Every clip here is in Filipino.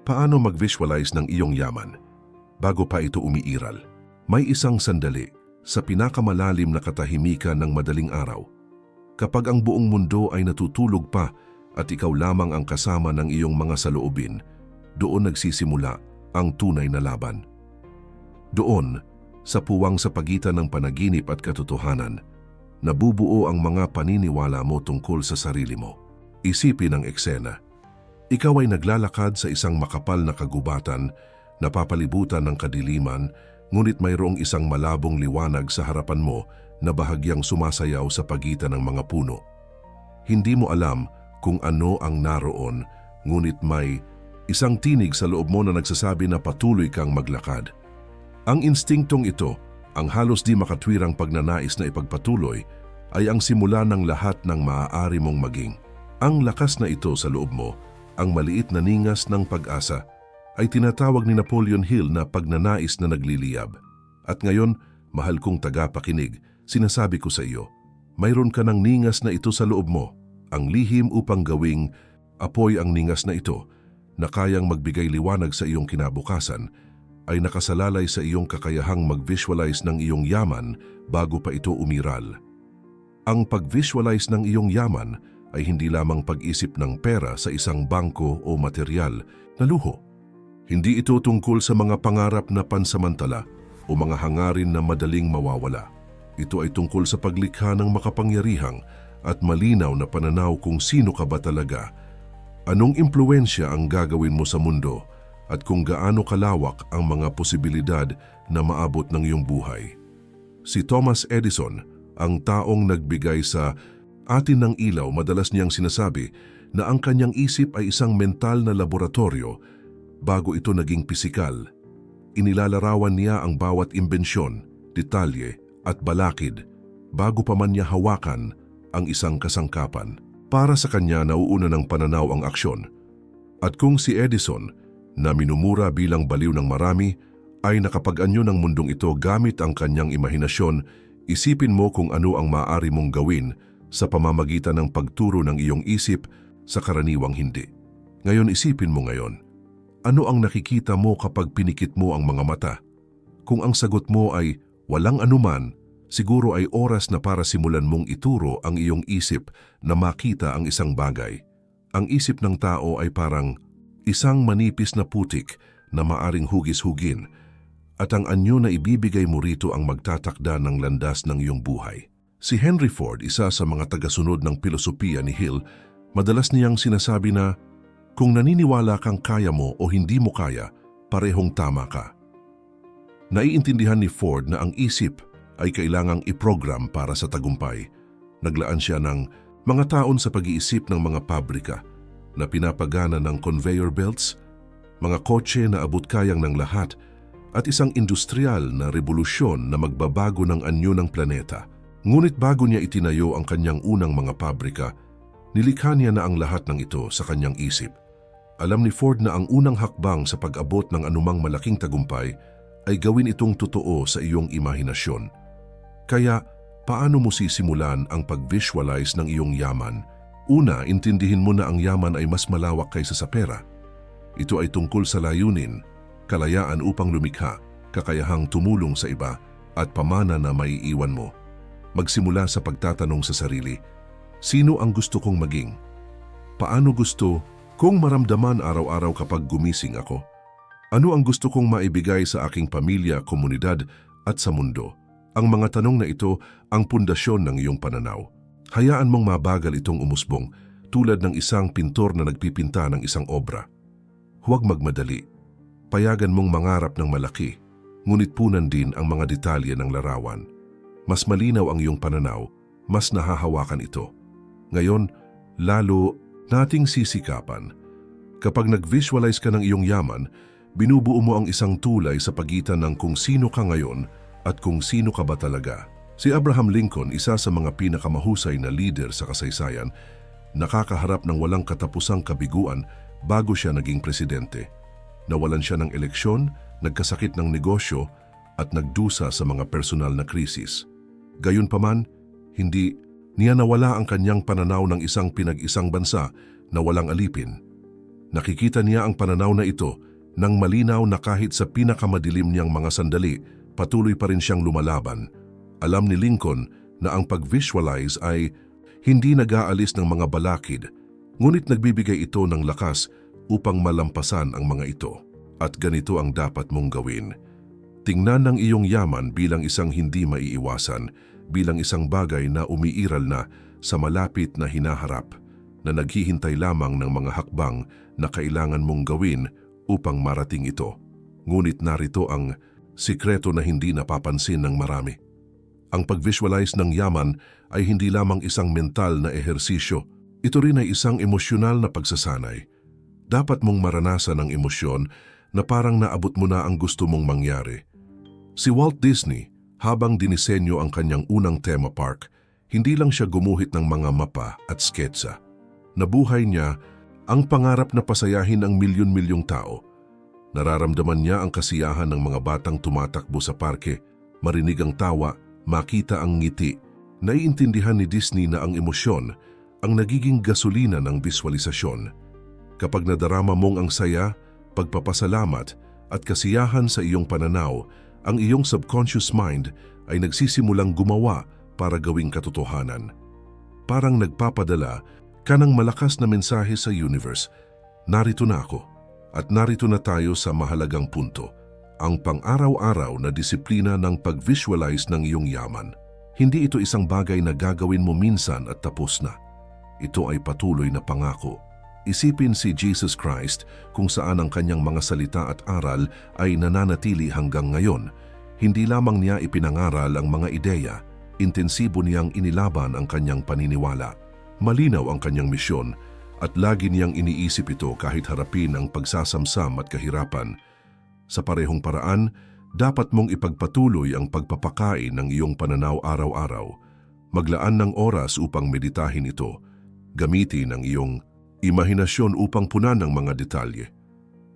Paano mag-visualize ng iyong yaman bago pa ito umiiral? May isang sandali sa pinakamalalim na katahimikan ng madaling araw. Kapag ang buong mundo ay natutulog pa at ikaw lamang ang kasama ng iyong mga saloobin, doon nagsisimula ang tunay na laban. Doon, sa puwang sa pagitan ng panaginip at katotohanan, nabubuo ang mga paniniwala mo tungkol sa sarili mo. Isipin ang eksena. Ikaw ay naglalakad sa isang makapal na kagubatan, napapalibutan ng kadiliman, ngunit mayroong isang malabong liwanag sa harapan mo na bahagyang sumasayaw sa pagitan ng mga puno. Hindi mo alam kung ano ang naroon, ngunit may isang tinig sa loob mo na nagsasabi na patuloy kang maglakad. Ang instinktong ito, ang halos di makatwirang pagnanais na ipagpatuloy, ay ang simula ng lahat ng maaari mong maging. Ang lakas na ito sa loob mo, ang maliit na ningas ng pag-asa, ay tinatawag ni Napoleon Hill na pagnanais na nagliliyab. At ngayon, mahal kong tagapakinig, sinasabi ko sa iyo, mayroon ka ng ningas na ito sa loob mo, ang lihim upang gawing apoy. Ang ningas na ito, na kayang magbigay liwanag sa iyong kinabukasan, ay nakasalalay sa iyong kakayahang mag-visualize ng iyong yaman bago pa ito umiral. Ang pag-visualize ng iyong yaman ay hindi lamang pag-isip ng pera sa isang bangko o material na luho. Hindi ito tungkol sa mga pangarap na pansamantala o mga hangarin na madaling mawawala. Ito ay tungkol sa paglikha ng makapangyarihang at malinaw na pananaw kung sino ka ba talaga, anong impluwensya ang gagawin mo sa mundo, at kung gaano kalawak ang mga posibilidad na maabot ng iyong buhay. Si Thomas Edison, ang taong nagbigay sa atin ng ilaw, madalas niyang sinasabi na ang kanyang isip ay isang mental na laboratorio bago ito naging pisikal. Inilalarawan niya ang bawat imbensyon, detalye at balakid bago pa man niya hawakan ang isang kasangkapan. Para sa kanya, nauuna ng pananaw ang aksyon. At kung si Edison, na minumura bilang baliw ng marami, ay nakapag-anyo ng mundong ito gamit ang kanyang imahinasyon, isipin mo kung ano ang maaari mong gawin sa pamamagitan ng pagturo ng iyong isip sa karaniwang hindi. Ngayon, isipin mo ngayon, ano ang nakikita mo kapag pinikit mo ang mga mata? Kung ang sagot mo ay walang anuman, siguro ay oras na para simulan mong ituro ang iyong isip na makita ang isang bagay. Ang isip ng tao ay parang isang manipis na putik na maaring hugis-hugin, at ang anyo na ibibigay mo rito ang magtatakda ng landas ng iyong buhay. Si Henry Ford, isa sa mga tagasunod ng pilosopiya ni Hill, madalas niyang sinasabi na, kung naniniwala kang kaya mo o hindi mo kaya, parehong tama ka. Naiintindihan ni Ford na ang isip ay kailangang iprogram para sa tagumpay. Naglaan siya ng mga taon sa pag-iisip ng mga pabrika na pinapagana ng conveyor belts, mga kotse na abot-kayang ng lahat, at isang industrial na revolusyon na magbabago ng anyo ng planeta. Ngunit bago niya itinayo ang kanyang unang mga pabrika, nilikha niya na ang lahat ng ito sa kanyang isip. Alam ni Ford na ang unang hakbang sa pag-abot ng anumang malaking tagumpay ay gawin itong totoo sa iyong imahinasyon. Kaya, paano mo sisimulan ang pag-visualize ng iyong yaman? Una, intindihin mo na ang yaman ay mas malawak kaysa sa pera. Ito ay tungkol sa layunin, kalayaan upang lumikha, kakayahang tumulong sa iba, at pamana na maiiwan mo. Magsimula sa pagtatanong sa sarili, sino ang gusto kong maging? Paano gusto kong maramdaman araw-araw kapag gumising ako? Ano ang gusto kong maibigay sa aking pamilya, komunidad at sa mundo? Ang mga tanong na ito ang pundasyon ng iyong pananaw. Hayaan mong mabagal itong umusbong tulad ng isang pintor na nagpipinta ng isang obra. Huwag magmadali. Payagan mong mangarap ng malaki, ngunit punan din ang mga detalye ng larawan. Mas malinaw ang iyong pananaw, mas nahahawakan ito. Ngayon, lalo nating sisikapan. Kapag nag-visualize ka ng iyong yaman, binubuo mo ang isang tulay sa pagitan ng kung sino ka ngayon at kung sino ka ba talaga. Si Abraham Lincoln, isa sa mga pinakamahusay na leader sa kasaysayan, nakakaharap ng walang katapusang kabiguan bago siya naging presidente. Nawalan siya ng eleksyon, nagkasakit ng negosyo, at nagdusa sa mga personal na krisis. Gayunpaman, hindi niya nawala ang kanyang pananaw ng isang pinag-isang bansa na walang alipin. Nakikita niya ang pananaw na ito nang malinaw na kahit sa pinakamadilim niyang mga sandali, patuloy pa rin siyang lumalaban. Alam ni Lincoln na ang pag-visualize ay hindi nag-aalis ng mga balakid, ngunit nagbibigay ito ng lakas upang malampasan ang mga ito. At ganito ang dapat mong gawin. Tingnan ang iyong yaman bilang isang hindi maiiwasan, bilang isang bagay na umiiral na sa malapit na hinaharap, na naghihintay lamang ng mga hakbang na kailangan mong gawin upang marating ito. Ngunit narito ang sikreto na hindi napapansin ng marami. Ang pag-visualize ng yaman ay hindi lamang isang mental na ehersisyo. Ito rin ay isang emosyonal na pagsasanay. Dapat mong maranasan ang emosyon na parang naabot mo na ang gusto mong mangyari. Si Walt Disney, habang dinisenyo ang kanyang unang theme park, hindi lang siya gumuhit ng mga mapa at sketsa. Nabuhay niya ang pangarap na pasayahin ang milyon-milyong tao. Nararamdaman niya ang kasiyahan ng mga batang tumatakbo sa parke, marinig ang tawa, makita ang ngiti. Naiintindihan ni Disney na ang emosyon ang nagiging gasolina ng visualisasyon. Kapag nadarama mong ang saya, pagpapasalamat at kasiyahan sa iyong pananaw, ang iyong subconscious mind ay nagsisimulang gumawa para gawing katotohanan. Parang nagpapadala ka ng malakas na mensahe sa universe. Narito na ako at narito na tayo sa mahalagang punto, ang pang-araw-araw na disiplina ng pag-visualize ng iyong yaman. Hindi ito isang bagay na gagawin mo minsan at tapos na. Ito ay patuloy na pangako. Isipin si Jesus Christ kung saan ang kanyang mga salita at aral ay nananatili hanggang ngayon. Hindi lamang niya ipinangaral ang mga ideya, intensibo niyang inilaban ang kanyang paniniwala. Malinaw ang kanyang misyon at lagi niyang iniisip ito kahit harapin ang pagsasamsam at kahirapan. Sa parehong paraan, dapat mong ipagpatuloy ang pagpapakain ng iyong pananaw araw-araw. Maglaan ng oras upang meditahin ito. Gamitin ang iyong imahinasyon upang punan ng mga detalye.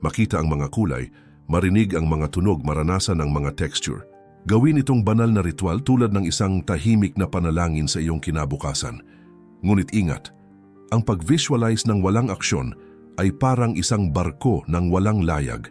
Makita ang mga kulay, marinig ang mga tunog, maranasan ang mga texture. Gawin itong banal na ritual tulad ng isang tahimik na panalangin sa iyong kinabukasan. Ngunit ingat, ang pag-visualize ng walang aksyon ay parang isang barko ng walang layag.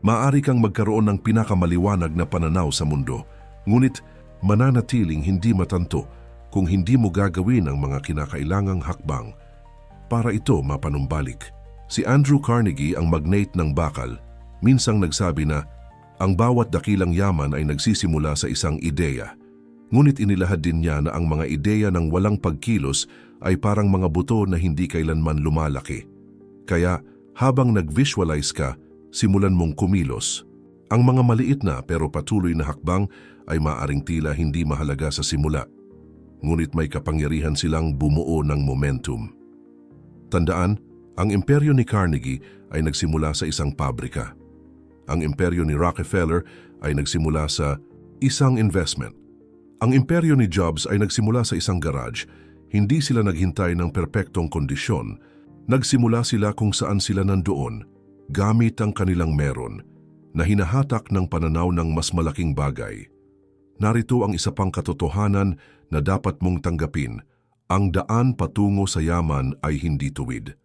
Maaari kang magkaroon ng pinakamaliwanag na pananaw sa mundo, ngunit mananatiling hindi matanto kung hindi mo gagawin ang mga kinakailangang hakbang para ito mapanumbalik. Si Andrew Carnegie, ang magnate ng bakal, minsang nagsabi na ang bawat dakilang yaman ay nagsisimula sa isang ideya. Ngunit inilahad din niya na ang mga ideya ng walang pagkilos ay parang mga buto na hindi kailanman lumalaki. Kaya habang nag-visualize ka, simulan mong kumilos. Ang mga maliit na pero patuloy na hakbang ay maaring tila hindi mahalaga sa simula. Ngunit may kapangyarihan silang bumuo ng momentum. Tandaan, ang imperyo ni Carnegie ay nagsimula sa isang pabrika. Ang imperyo ni Rockefeller ay nagsimula sa isang investment. Ang imperyo ni Jobs ay nagsimula sa isang garage. Hindi sila naghintay ng perpektong kondisyon. Nagsimula sila kung saan sila nandoon, gamit ang kanilang meron, na hinahatak ng pananaw ng mas malaking bagay. Narito ang isa pang katotohanan na dapat mong tanggapin. Ang daan patungo sa yaman ay hindi tuwid.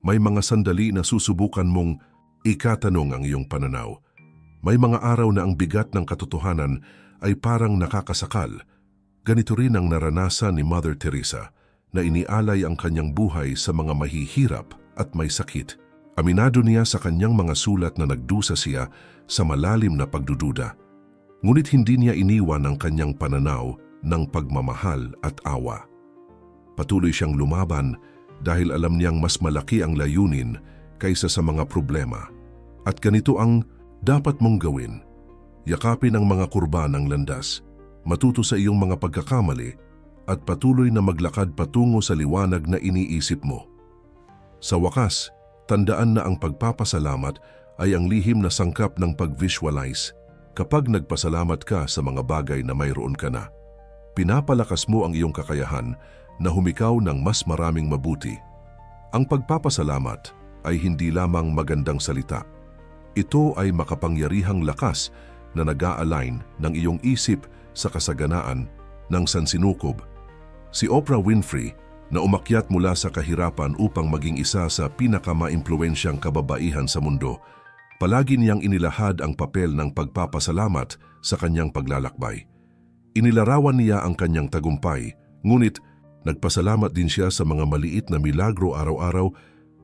May mga sandali na susubukan mong ikatanong ang iyong pananaw. May mga araw na ang bigat ng katotohanan ay parang nakakasakal. Ganito rin ang naranasan ni Mother Teresa, na inialay ang kanyang buhay sa mga mahihirap at may sakit. Aminado niya sa kanyang mga sulat na nagdusa siya sa malalim na pagdududa. Ngunit hindi niya iniwan ang kanyang pananaw ng pagmamahal at awa. Patuloy siyang lumaban dahil alam niyang mas malaki ang layunin kaysa sa mga problema. At ganito ang dapat mong gawin. Yakapin ang mga kurba ng landas, matuto sa iyong mga pagkakamali, at patuloy na maglakad patungo sa liwanag na iniisip mo. Sa wakas, tandaan na ang pagpapasalamat ay ang lihim na sangkap ng pag-visualize. Kapag nagpasalamat ka sa mga bagay na mayroon ka na, pinapalakas mo ang iyong kakayahan na humikaw ng mas maraming mabuti. Ang pagpapasalamat ay hindi lamang magandang salita. Ito ay makapangyarihang lakas na nag-a-align ng iyong isip sa kasaganaan ng sansinukob. Si Oprah Winfrey, na umakyat mula sa kahirapan upang maging isa sa pinakamaimpluwensyang kababaihan sa mundo. Palagi niyang inilahad ang papel ng pagpapasalamat sa kanyang paglalakbay. Inilarawan niya ang kanyang tagumpay, ngunit nagpasalamat din siya sa mga maliit na milagro araw-araw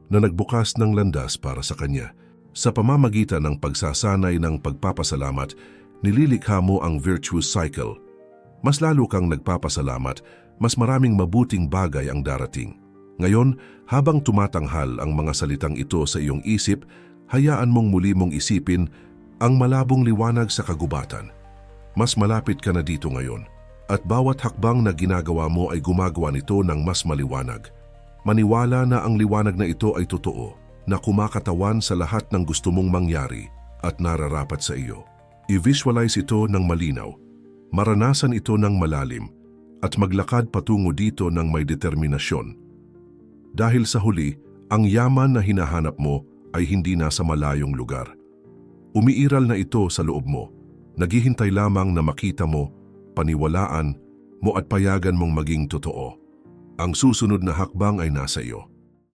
na nagbukas ng landas para sa kanya. Sa pamamagitan ng pagsasanay ng pagpapasalamat, nililikha mo ang virtuous cycle. Mas lalo kang nagpapasalamat, mas maraming mabuting bagay ang darating. Ngayon, habang tumatanghal ang mga salitang ito sa iyong isip, hayaan mong muli mong isipin ang malabong liwanag sa kagubatan. Mas malapit ka na dito ngayon, at bawat hakbang na ginagawa mo ay gumagawa nito ng mas maliwanag. Maniwala na ang liwanag na ito ay totoo, na kumakatawan sa lahat ng gusto mong mangyari at nararapat sa iyo. I-visualize ito ng malinaw, maranasan ito ng malalim, at maglakad patungo dito ng may determinasyon. Dahil sa huli, ang yaman na hinahanap mo ay hindi nasa malayong lugar. Umiiral na ito sa loob mo, naghihintay lamang na makita mo, paniwalaan mo at payagan mong maging totoo. Ang susunod na hakbang ay nasa iyo.